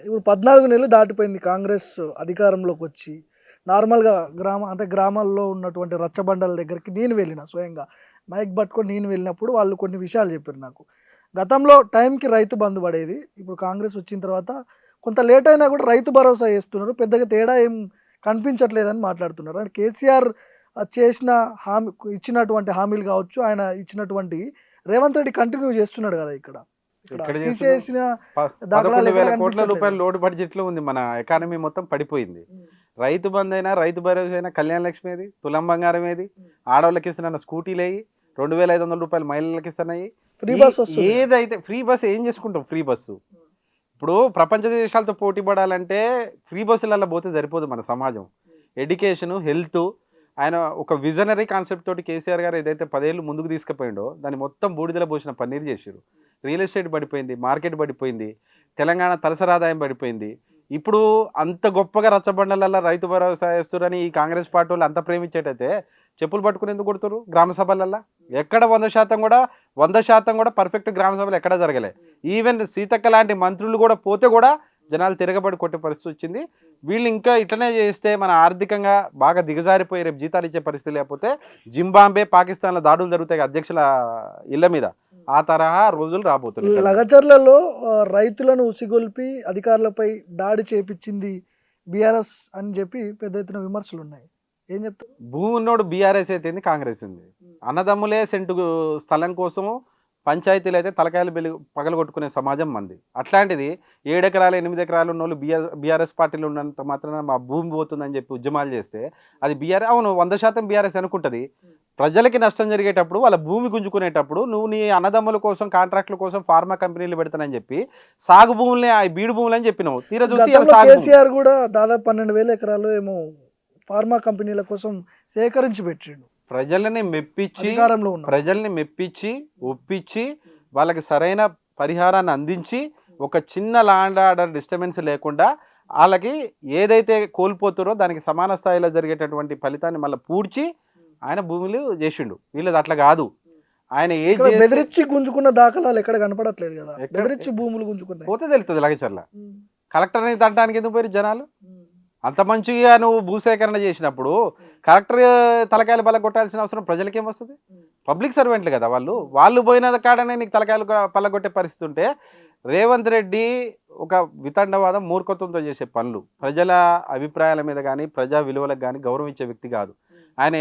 ఇప్పుడు 14 నెలలు దాటిపోయింది కాంగ్రెస్ అధికారంలోకి వచ్చి. నార్మల్‌గా గ్రామాల్లో ఉన్నటువంటి రచ్చబండల దగ్గరికి నేను వెళ్ళిన స్వయంగా. మైక్ పట్టుకొని నేను వెళ్ళినప్పుడు వాళ్ళు కొన్ని విషయాలు చెప్పారు నాకు. గతంలో టైంకి రైతు బంధు పడేది. ఇప్పుడు కాంగ్రెస్ వచ్చిన తర్వాత కొంత లేట్ అయినా కూడా రైతు భరోసా ఏస్తున్నారు. పెద్దగా తేడా ఏం కనిపించట్లేదని మాట్లాడుతున్నారు. అంటే కేసీఆర్ చేసిన ఇచ్చినటువంటి హామీలు కావచ్చు, ఆయన ఇచ్చినటువంటివి రేవంత్ రెడ్డి కంటిన్యూ చేస్తున్నాడు కదా ఇక్కడ. ఇక్కడ ఎక్కడ చేస్తున్నావు? తీసేసిన దాఖలాలు ఎక్కడ 11,000 కోట్ల కనిపించట్లేదు. రూపాయల లోటు బడ్జెట్లో ఉంది. మన ఎకానమీ మొత్తం పడిపోయింది. రైతు బంధు అయినా, రైతు భరోసా అయినా, కళ్యాణ లక్ష్మి ఏది, తులం బంగారం ఏది, ఆడవాళ్ళకి ఇస్తున్న స్కూటీలు అయ్యి, 2,500 రూపాయలు మహిళలకు ఇస్తున్నాయి. ఫ్రీ బస్ వస్తుంది. ఏదైతే ఫ్రీ బస్సు ఏం చేసుకుంటాం? ఫ్రీ బస్సు ఇప్పుడు ప్రపంచ దేశాలతో పోటీ పడాలంటే ఫ్రీ బస్సులలో పోతే సరిపోదు మన సమాజం. ఎడ్యుకేషను, హెల్త్, ఆయన ఒక విజనరీ కాన్సెప్ట్ తోటి కేసీఆర్ గారు ఏదైతే 10 ఏళ్ళు ముందుకు తీసుకుపోయిండో దాన్ని మొత్తం బూడిదల పోసిన పన్నీరు చేసారు. రియల్ ఎస్టేట్ పడిపోయింది, మార్కెట్ పడిపోయింది, తెలంగాణ తలసరి ఆదాయం పడిపోయింది. ఇప్పుడు అంత గొప్పగా రచ్చబండలలో రైతు భరోసా వేస్తురని ఈ కాంగ్రెస్ పార్టీ వాళ్ళు అంత ప్రేమించేటైతే చెప్పులు పట్టుకుని ఎందుకు కొడుతురు? గ్రామ సభలల్లో ఎక్కడ 100% కూడా పర్ఫెక్ట్ గ్రామ సభలు ఎక్కడ జరగలే. ఈవెన్ సీతక్క లాంటి మంత్రులు కూడా పోతే కూడా జనాలు తిరగబడి కొట్టే పరిస్థితి వచ్చింది. వీళ్ళు ఇంకా ఇట్లనే చేస్తే మన ఆర్థికంగా బాగా దిగజారిపోయి రేపు జీతాలు ఇచ్చే పరిస్థితి లేకపోతే జింబాంబే, పాకిస్తాన్లో దాడులు జరుగుతాయి అధ్యక్షుల ఇళ్ల మీద. ఆ తరహా రోజులు రాబోతున్నాయి. లగచర్లలో రైతులను ఉసిగొల్పి అధికారులపై దాడి చేపించింది బీఆర్ఎస్ అని చెప్పి పెద్ద ఎత్తున విమర్శలు ఉన్నాయి. ఏం చెప్తారు? భూమి ఉన్నోడు బీఆర్ఎస్ అయితే కాంగ్రెస్ ఉంది. అన్నదమ్ములే సెంటు స్థలం కోసము పంచాయతీలు అయితే తలకాయలు పగలగొట్టుకునే సమాజం మంది. అట్లాంటిది 7 ఎకరాలు 8 ఎకరాలు ఉన్న వాళ్ళు బీఆర్ఎస్ పార్టీలో ఉన్నంత మాత్రాన మా భూమి పోతుందని చెప్పి ఉద్యమాలు చేస్తే అది అవును 100% బీఆర్ఎస్ అనుకుంటుంది. ప్రజలకి నష్టం జరిగేటప్పుడు, వాళ్ళ భూమి గుంజుకునేటప్పుడు నువ్వు నీ అన్నదమ్ముల కోసం, కాంట్రాక్టుల కోసం ఫార్మా కంపెనీలు పెడతానని చెప్పి సాగు భూములనే బీడు భూములు అని చెప్పినావు. తీరా చూస్తే కేసీఆర్ కూడా దాదాపు 12,000 ఎకరాలు ఏమో ఫార్మా కంపెనీల కోసం సేకరించి పెట్టిండు. ప్రజల్ని మెప్పించి ఒప్పించి వాళ్ళకి సరైన పరిహారాన్ని అందించి ఒక చిన్న ల్యాండ్ ఆర్డర్ డిస్టర్బెన్స్ లేకుండా వాళ్ళకి ఏదైతే కోల్పోతారో దానికి సమాన స్థాయిలో జరిగేటటువంటి ఫలితాన్ని మళ్ళీ పూడ్చి ఆయన భూములు చేసిండు. వీళ్ళది అట్లా కాదు. ఆయన బెదిరించి గుంజుకున్న దాఖలాలు ఎక్కడ కనపడట్లేదు కదా. బెదిరించి భూములు గుంజుకున్నాయి పోతే తెలుస్తుంది. లగచర్ల కలెక్టర్ని తట్టడానికి ఎందుకు పోయి జనాలు? అంత మంచిగా నువ్వు భూసేకరణ చేసినప్పుడు కలెక్టర్ తలకాయలు పలగొట్టాల్సిన అవసరం ప్రజలకేం వస్తుంది? పబ్లిక్ సర్వెంట్లు కదా వాళ్ళు పోయిన కాడనే నీకు తలకాయలు పలగొట్టే పరిస్థితి ఉంటే రేవంత్ రెడ్డి ఒక వితండవాదం మూర్ఖత్వంతో చేసే పనులు, ప్రజల అభిప్రాయాల మీద కానీ ప్రజా విలువలకు కానీ గౌరవించే వ్యక్తి కాదు. ఆయన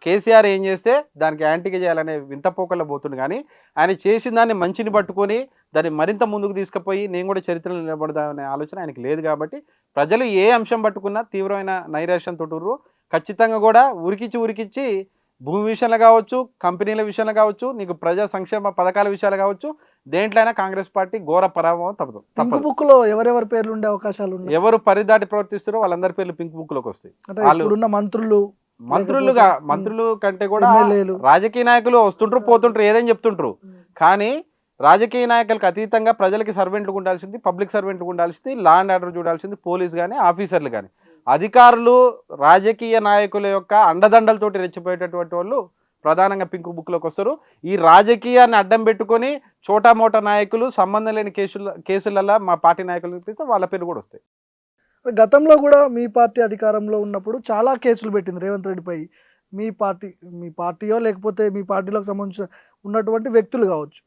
కేసీఆర్ ఏం చేస్తే దానికి యాంటీగా చేయాలనే వింతపోకల్లో పోతుంది. కానీ ఆయన చేసిన దాన్ని మంచిని పట్టుకొని దాన్ని మరింత ముందుకు తీసుకుపోయి నేను కూడా చరిత్రలో నిలబడదామనే ఆలోచన ఆయనకి లేదు. కాబట్టి ప్రజలు ఏ అంశం పట్టుకున్నా తీవ్రమైన నైరాశ్యంతో ఖచ్చితంగా కూడా ఉరికిచ్చి భూమి విషయంలో కావచ్చు, కంపెనీల విషయంలో కావచ్చు, నీకు ప్రజా సంక్షేమ పథకాల విషయాలు కావచ్చు, దేంట్లో అయినా కాంగ్రెస్ పార్టీ ఘోర పరాభవం తప్పదు. బుక్ లో ఎవరెవరి పేర్లు ఉండే అవకాశాలు ఉన్నాయి? ఎవరు పరిదాటి ప్రవర్తిస్తారో వాళ్ళందరి పేర్లు పింక్ బుక్ లోకి వస్తాయి. మంత్రులు కంటే కూడా రాజకీయ నాయకులు వస్తుంటారు పోతుంటారు ఏదని చెప్తుంటారు. కానీ రాజకీయ నాయకులకు అతీతంగా ప్రజలకి సర్వెంట్లు ఉండాల్సింది, పబ్లిక్ సర్వెంట్లు ఉండాల్సింది, లా అండ్ ఆర్డర్ చూడాల్సింది పోలీసు కానీ ఆఫీసర్లు కానీ. అధికారులు రాజకీయ నాయకుల యొక్క అండదండలతోటి రెచ్చిపోయేటటువంటి వాళ్ళు ప్రధానంగా పింక్ బుక్లోకి వస్తారు. ఈ రాజకీయాన్ని అడ్డం పెట్టుకొని చోటామోటా నాయకులు సంబంధం లేని కేసులలో మా పార్టీ నాయకులు పిలిస్తే వాళ్ళ పేరు కూడా వస్తాయి. గతంలో కూడా మీ పార్టీ అధికారంలో ఉన్నప్పుడు చాలా కేసులు పెట్టింది రేవంత్ రెడ్డిపై. మీ పార్టీయో లేకపోతే మీ పార్టీలోకి సంబంధించిన ఉన్నటువంటి వ్యక్తులు కావచ్చు.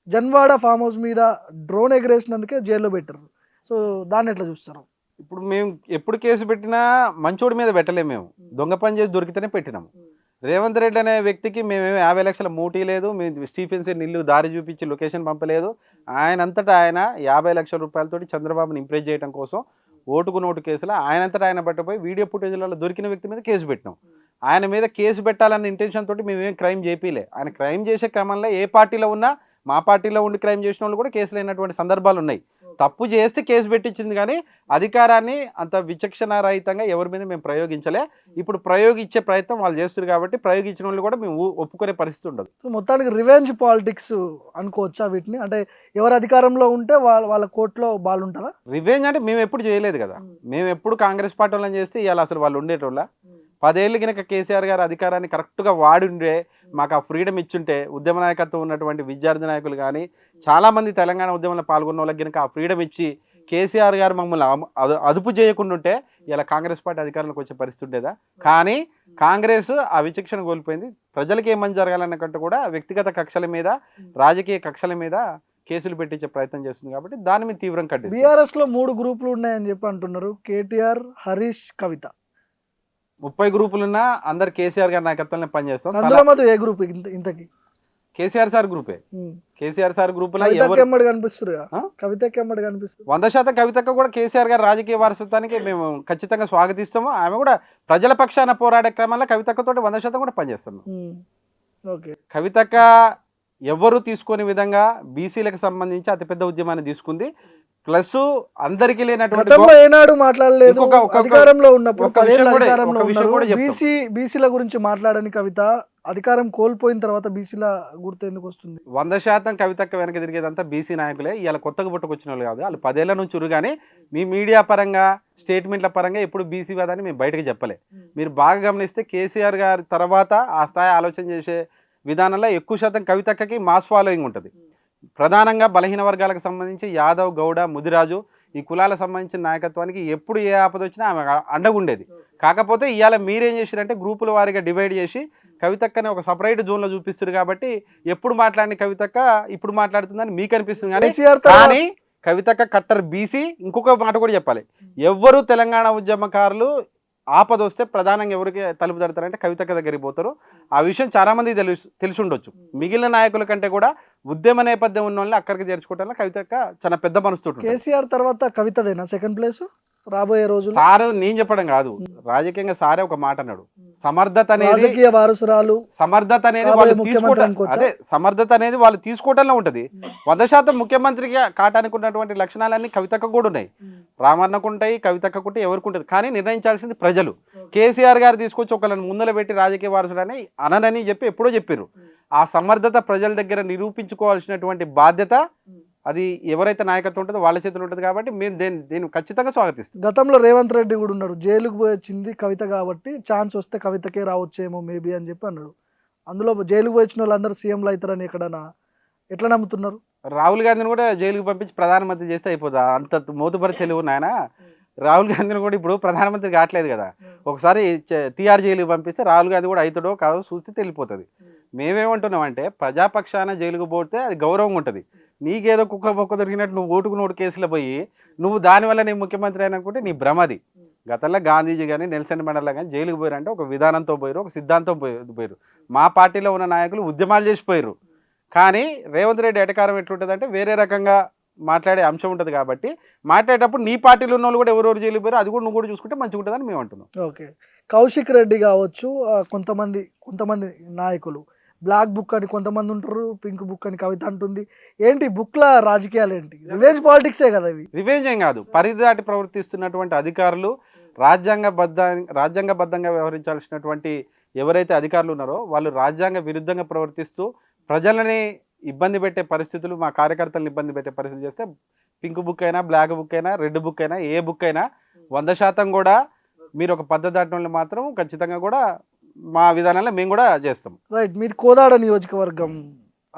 జన్వాడ ఫామ్ హౌస్ మీద డ్రోన్ ఎగరేసినందుకే జైల్లో పెట్టారు. సో దాన్ని ఎట్లా చూస్తారు? ఇప్పుడు మేము ఎప్పుడు కేసు పెట్టినా మంచోడి మీద పెట్టలేము. మేము దొంగ పని చేసి దొరికితేనే పెట్టినాము. రేవంత్ రెడ్డి అనే వ్యక్తికి మేమేమి 50 లక్షల మూటీ లేదు, మేము స్టీఫెన్స్ ఇల్లు దారి చూపించి లొకేషన్ పంపలేదు. ఆయనంతటా ఆయన 50 లక్షల రూపాయలతోటి చంద్రబాబుని ఇంప్రెస్ చేయడం కోసం ఓటుకు నోటు కేసులో ఆయనంతటా ఆయన పట్టపోయి వీడియో ఫుటేజ్లలో దొరికిన వ్యక్తి మీద కేసు పెట్టినాం. ఆయన మీద కేసు పెట్టాలన్న ఇంటెన్షన్ తోటి మేమేం క్రైమ్ చేపిలే. ఆయన క్రైమ్ చేసే క్రమంలో ఏ పార్టీలో ఉన్నా మా పార్టీలో ఉండి క్రైమ్ చేసిన వాళ్ళు కూడా కేసులు అయినటువంటి సందర్భాలు ఉన్నాయి. తప్పు చేస్తే కేసు పెట్టించింది కానీ అధికారాన్ని అంత విచక్షణ రహితంగా ఎవరి మీద మేము ప్రయోగించలే. ఇప్పుడు ప్రయోగించే ప్రయత్నం వాళ్ళు చేస్తారు కాబట్టి ప్రయోగించిన వాళ్ళు కూడా మేము ఒప్పుకునే పరిస్థితి ఉండదు. మొత్తానికి రివెంజ్ పాలిటిక్స్ అనుకోవచ్చా వీటిని? అంటే ఎవరు అధికారంలో ఉంటే వాళ్ళ కోర్టులో బాల్ ఉంటారా? రివెంజ్ అంటే మేము ఎప్పుడు చేయలేదు కదా. మేము ఎప్పుడు కాంగ్రెస్ పార్టీ వాళ్ళని చేస్తే ఇవాళ అసలు వాళ్ళు ఉండేటోళ్ళ 10 ఏళ్ళు కనుక కేసీఆర్ గారు అధికారాన్ని కరెక్ట్గా వాడుండే మాకు ఆ ఫ్రీడమ్ ఇచ్చుంటే ఉద్యమ నాయకత్వం ఉన్నటువంటి విద్యార్థి నాయకులు కానీ చాలామంది తెలంగాణ ఉద్యమంలో పాల్గొన్న వాళ్ళకి కనుక ఆ ఫ్రీడమ్ ఇచ్చి కేసీఆర్ గారు మమ్మల్ని అదుపు చేయకుండా ఉంటే ఇలా కాంగ్రెస్ పార్టీ అధికారంలోకి వచ్చే పరిస్థితి ఉండేదా? కానీ కాంగ్రెస్ ఆ విచక్షణ కోల్పోయింది. ప్రజలకి ఏమని జరగాలన్న కంటే కూడా వ్యక్తిగత కక్షల మీద, రాజకీయ కక్షల మీద కేసులు పెట్టించే ప్రయత్నం చేస్తుంది కాబట్టి దాని మీద తీవ్రం కట్టింది. బీఆర్ఎస్ లో 3 గ్రూపులు ఉన్నాయని చెప్పి అంటున్నారు. కేటీఆర్, హరీష్, కవిత. 30 గ్రూపులున్నా అందరు కేసీఆర్ గారి నాయకత్వంలో పనిచేస్తాం. అందులో మాత్రం ఏ గ్రూప్ ఇంతకి? కేసీఆర్ సార్ గ్రూపే. కేసీఆర్ సార్ గ్రూప్ లో ఎమ్మడి కనిపిస్తుంది, కవితకి ఎమ్మడి కనిపిస్తుంది. 100% కవితకు కూడా కేసీఆర్ గారి రాజకీయ వారసత్వానికి మేము ఖచ్చితంగా స్వాగతిస్తాము. ఆమె కూడా ప్రజల పక్షాన పోరాడే క్రమంలో కవితక్కతో 100% కూడా పనిచేస్తాము. కవితక్క ఎవరు తీసుకునే విధంగా బీసీలకు సంబంధించి అతిపెద్ద ఉద్యమాన్ని తీసుకుంది. ప్లస్ అందరికీ లేనటువంటి ఏనాడు మాట్లాడలేదు. అధికారంలో ఉన్నప్పుడు బీసీల గురించి మాట్లాడని కవిత అధికారం కోల్పోయిన తర్వాత బీసీల గుర్తు ఎందుకు వస్తుంది? 100% కవితక్క వెనక తిరిగేదంతా బీసీ నాయకులే. ఇలా కొత్తగా పుట్టుకొచ్చిన వాళ్ళు కాదు, వాళ్ళు 10 ఏళ్ల నుంచి ఉరుగానే మీ మీడియా పరంగా స్టేట్మెంట్ల పరంగా ఎప్పుడు బీసీ వాదని మేము బయటకు చెప్పలే. మీరు బాగా గమనిస్తే కేసీఆర్ గారి తర్వాత ఆ స్థాయి ఆలోచన చేసే విధానంలో ఎక్కువ శాతం కవితక్కకి మాస్ ఫాలోయింగ్ ఉంటుంది. ప్రధానంగా బలహీన వర్గాలకు సంబంధించి యాదవ్, గౌడ, ముదిరాజు ఈ కులాలకు సంబంధించిన నాయకత్వానికి ఎప్పుడు ఏ ఆపద వచ్చినా ఆమె అండగుండేది. కాకపోతే ఇవాళ మీరేం చేశారంటే గ్రూపుల వారీగా డివైడ్ చేసి కవితక్కని ఒక సపరేట్ జోన్లో చూపిస్తారు కాబట్టి ఎప్పుడు మాట్లాడిన కవితక్క ఇప్పుడు మాట్లాడుతుందని మీకు అనిపిస్తుంది. కానీ కవితక్క కట్టర్ బీసీ. ఇంకొక మాట కూడా చెప్పాలి, ఎవ్వరు తెలంగాణ ఉద్యమకారులు ఆపద వస్తే ప్రధానంగా ఎవరికి తలుపు తడతారంటే కవితక్క దగ్గరికి పోతారు. ఆ విషయం చాలా మంది తెలిసి ఉండొచ్చు. మిగిలిన నాయకుల కంటే కూడా ఉద్యమ నేపథ్యం ఉన్న వాళ్ళని అక్కడికి చేర్చుకోవటంలో కవితక్క చాలా పెద్ద మనసుతో. కేసీఆర్ తర్వాత కవితదేనా సెకండ్ ప్లేస్ రాబోయే రోజులు? సార్ నేను చెప్పడం కాదు, రాజకీయంగా సారే ఒక మాట అన్నాడు, సమర్థత అనేది రాజకీయ వారసురాలు, సమర్థత అనేది వాళ్ళు తీసుకోవడం, అదే సమర్థత అనేది వాళ్ళు తీసుకోవడంలో ఉంటది. 100% ముఖ్యమంత్రిగా కాటానికి ఉన్నటువంటి లక్షణాలన్నీ కవితక్క కూడా ఉన్నాయి, రామన్నకు ఉంటాయి, కవితక్కకుంటే ఎవరికి ఉంటుంది. కానీ నిర్ణయించాల్సింది ప్రజలు. కేసీఆర్ గారు తీసుకొచ్చి ఒకళ్ళని ముందర పెట్టి రాజకీయ వారసుడని అననని చెప్పి ఎప్పుడో చెప్పారు. ఆ సమర్థత ప్రజల దగ్గర నిరూపించుకోవాల్సినటువంటి బాధ్యత అది ఎవరైతే నాయకత్వం ఉంటుందో వాళ్ళ చేతులు ఉంటుంది. కాబట్టి మేము దీన్ని ఖచ్చితంగా స్వాగతిస్తాం. గతంలో రేవంత్ రెడ్డి కూడా ఉన్నాడు, జైలుకు పోయి వచ్చింది కవిత కాబట్టి ఛాన్స్ వస్తే కవితకే రావచ్చేమో మేబీ అని చెప్పి అన్నాడు. అందులో జైలుకు పోయి వచ్చిన వాళ్ళందరూ సీఎంలు అవుతారని ఎట్లా నమ్ముతున్నారు? రాహుల్ గాంధీని కూడా జైలుకు పంపించి ప్రధానమంత్రి చేస్తే అయిపోదా? అంత మోతుబరి తెలివి నాయన. రాహుల్ గాంధీని కూడా ఇప్పుడు ప్రధానమంత్రి కావట్లేదు కదా, ఒకసారి తిహార్ జైలుకి పంపిస్తే రాహుల్ గాంధీ కూడా అవుతాడో కాదో చూస్తే తెలిసిపోతుంది. మేమేమంటున్నామంటే ప్రజాపక్షాన జైలుకు పోతే అది గౌరవం ఉంటుంది. నీకేదో కుక్క పొక్క దొరికినట్టు నువ్వు ఓటుకు నోటు కేసులో పోయి నువ్వు దానివల్ల నీ ముఖ్యమంత్రి అయిననుకుంటే నీ భ్రమది. గతంలో గాంధీజీ కానీ నెల్సన్ మండేలా కానీ జైలుకు పోయారంటే ఒక విధానంతో పోయారు, ఒక సిద్ధాంతం పోయారు. మా పార్టీలో ఉన్న నాయకులు ఉద్యమాలు చేసిపోయారు. కానీ రేవంత్ రెడ్డి ఎటకారం ఎట్లుంటుంది అంటే వేరే రకంగా మాట్లాడే అంశం ఉంటుంది. కాబట్టి మాట్లాడేటప్పుడు నీ పార్టీలో ఉన్న వాళ్ళు కూడా ఎవరెవరు జైలు పోయారు అది కూడా నువ్వు కూడా చూసుకుంటే మంచిగా ఉంటుందని మేము అంటున్నాం. ఓకే, కౌశిక్ రెడ్డి కావచ్చు, కొంతమంది నాయకులు బ్లాక్ బుక్ అని కొంతమంది ఉంటారు, పింక్ బుక్ అని కవిత అంటుంది. ఏంటి బుక్ల రాజకీయాలు ఏంటి? రివెంజ్ పాలిటిక్సే కదా ఇవి. రివెంజ్ ఏం కాదు, పరిధి దాటి ప్రవర్తిస్తున్నటువంటి అధికారులు రాజ్యాంగబద్ధంగా వ్యవహరించాల్సినటువంటి ఎవరైతే అధికారులు ఉన్నారో వాళ్ళు రాజ్యాంగ విరుద్ధంగా ప్రవర్తిస్తూ ప్రజలని ఇబ్బంది పెట్టే పరిస్థితులు, మా కార్యకర్తలను ఇబ్బంది పెట్టే పరిస్థితులు చేస్తే పింక్ బుక్ అయినా, బ్లాక్ బుక్ అయినా, రెడ్ బుక్ అయినా, ఏ బుక్ అయినా 100% కూడా మీరు ఒక పద్ధతి దాటంలో మాత్రం ఖచ్చితంగా కూడా మా విధానంలో మేము కూడా చేస్తాం. రైట్, మీది కోదాడ నియోజకవర్గం,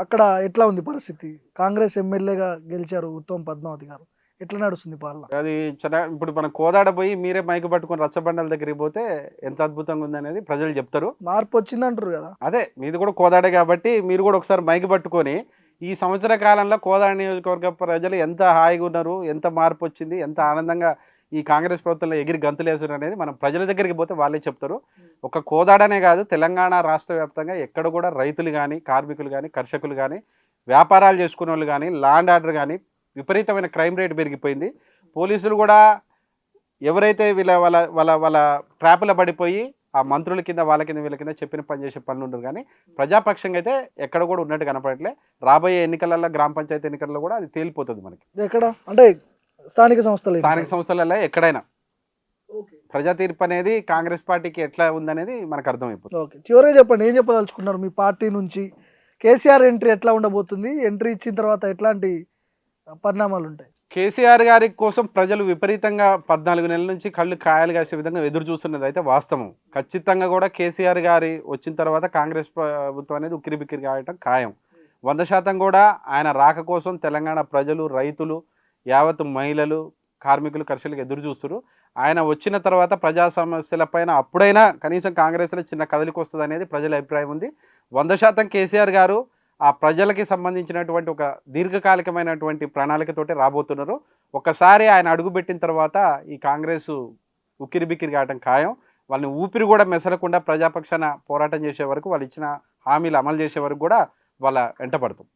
అక్కడ ఎట్లా ఉంది పరిస్థితి? కాంగ్రెస్ ఎమ్మెల్యేగా గెలిచారు ఉత్తమ్ పద్మావతి గారు, ఎట్లా నడుస్తుంది పాలన? అది ఇప్పుడు మనం కోదాడ పోయి మీరే మైకు పట్టుకొని రచ్చబండల దగ్గరికి పోతే ఎంత అద్భుతంగా ఉంది అనేది ప్రజలు చెప్తారు. మార్పు వచ్చింది అంటారు కదా. అదే మీది కూడా కోదాడే కాబట్టి మీరు కూడా ఒకసారి మైకు పట్టుకొని ఈ సంవత్సర కాలంలో కోదాడ నియోజకవర్గ ప్రజలు ఎంత హాయిగా ఉన్నారు, ఎంత మార్పు వచ్చింది, ఎంత ఆనందంగా ఈ కాంగ్రెస్ ప్రభుత్వంలో ఎగిరి గంతులేసారు అనేది మనం ప్రజల దగ్గరికి పోతే వాళ్ళే చెప్తారు. ఒక కోదాడనే కాదు, తెలంగాణ రాష్ట్ర వ్యాప్తంగా ఎక్కడ కూడా రైతులు కానీ, కార్మికులు కానీ, కర్షకులు కానీ, వ్యాపారాలు చేసుకునే వాళ్ళు కానీ, ల్యాండ్ ఆర్డర్ కానీ విపరీతమైన క్రైమ్ రేట్ పెరిగిపోయింది. పోలీసులు కూడా ఎవరైతే వాళ్ళ ట్రాప్లో పడిపోయి ఆ మంత్రుల కింద వాళ్ళ కింద వీళ్ళ కింద చెప్పిన పని చేసే పనులు ఉండరు. కానీ ప్రజాపక్షంగా అయితే ఎక్కడ కూడా ఉన్నట్టు కనపడట్లే. రాబోయే ఎన్నికలలో, గ్రామ పంచాయతీ ఎన్నికల్లో కూడా అది తేలిపోతుంది మనకి. ఎక్కడ అంటే స్థానిక సంస్థలలో ఎక్కడైనా ప్రజా తీర్పు అనేది కాంగ్రెస్ పార్టీకి ఎట్లా ఉందనేది మనకు అర్థమైపోతుంది. ఓకే, చివరిగా చెప్పండి, ఏం చెప్పదలుచుకున్నారు? మీ పార్టీ నుంచి కేసీఆర్ ఎంట్రీ ఎట్లా ఉండబోతుంది? ఎంట్రీ ఇచ్చిన తర్వాత ఎట్లాంటి పరిణామాలు ఉంటాయి? కేసీఆర్ గారి కోసం ప్రజలు విపరీతంగా 14 నెలల నుంచి కళ్ళు కాయలు కాసే విధంగా ఎదురు చూస్తున్నది అయితే వాస్తవం. ఖచ్చితంగా కూడా కేసీఆర్ గారి వచ్చిన తర్వాత కాంగ్రెస్ ప్రభుత్వం అనేది ఉక్కిరి బిక్కిరి కావటం ఖాయం. 100% కూడా ఆయన రాక కోసం తెలంగాణ ప్రజలు, రైతులు, యావత్ మహిళలు, కార్మికులు కర్షకులకు ఎదురు చూస్తారు. ఆయన వచ్చిన తర్వాత ప్రజా సమస్యలపైన అప్పుడైనా కనీసం కాంగ్రెస్లో చిన్న కదలిక వస్తుంది అనేది ప్రజల అభిప్రాయం ఉంది. 100% కేసీఆర్ గారు ఆ ప్రజలకి సంబంధించినటువంటి ఒక దీర్ఘకాలికమైనటువంటి ప్రణాళికతోటి రాబోతున్నారు. ఒక్కసారి ఆయన అడుగుపెట్టిన తర్వాత ఈ కాంగ్రెస్ ఉక్కిరిబిక్కిరి కావటం ఖాయం. వాళ్ళని ఊపిరి కూడా మెసలకుండా ప్రజాపక్షాన పోరాటం చేసే వరకు, వాళ్ళు ఇచ్చిన హామీలు అమలు చేసే వరకు కూడా వాళ్ళ వెంట పడతాం.